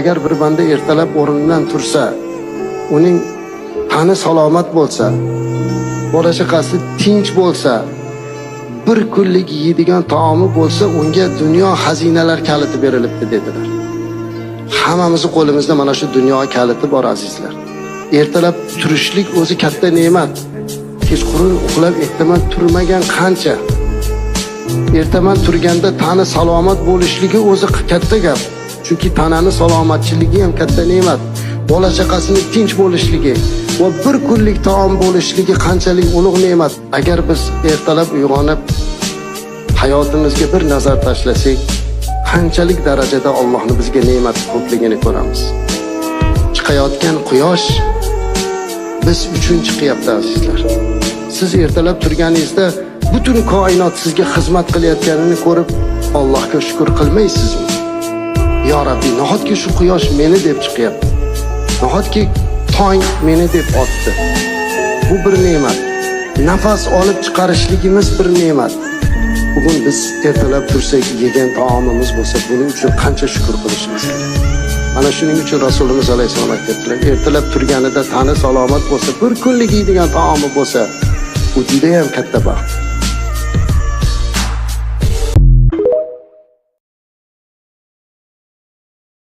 agar bir banda ertalab o'rnidan tursa, uning tani salomat bo'lsa, bola chaqasi tinch bo'lsa, bir kunlik yeydigan taomi bo'lsa, unga dunyo xazinalar kaliti berilibdi dedilar. Hammamizni qo'limizda mana shu dunyo kaliti bor azizlar. Ertalab turishlik o'zi katta ne'mat. Kechqurun uxlab ertaman turmagan qancha. Ertaman turganda tani salomat bo'lishligi o'zi katta gap. Chunki tanani salomatchiligi ham katta ne'mat. Bola chaqasini tinch bo'lishligi va bir kunlik taom bo'lishligi qanchalik ulug' ne'mat. Agar biz ertalab uyg'onib hayotimizga bir nazar tashlasak, qanchalik darajada Allohning bizga ne'mat ko'pligini ko'ramiz. Chiqayotgan quyosh biz uchun chiqyapti azizlar. Siz ertalab turganingizda butun koinot sizga xizmat qilayotganini ko'rib Allohga shukr qilmaysizmi? Ya Rabbi, nahotki shu quyosh meni deb chiqyapti. Nahotki tong meni deb otdi. Bu bir ne'mat. Nafas olib chiqarishligimiz bir ne'mat. Bugun biz ertalab tursak, yegan taomimiz bo'lsa, buning uchun qancha shukr qilishimiz kerak. Mana shuning uchun Rasululloh alayhisalom aytdilar, ertalab turganida tani salomat bo'lsa, bir kunlik yeydigan taomi bo'lsa, bu juda ham katta baxt.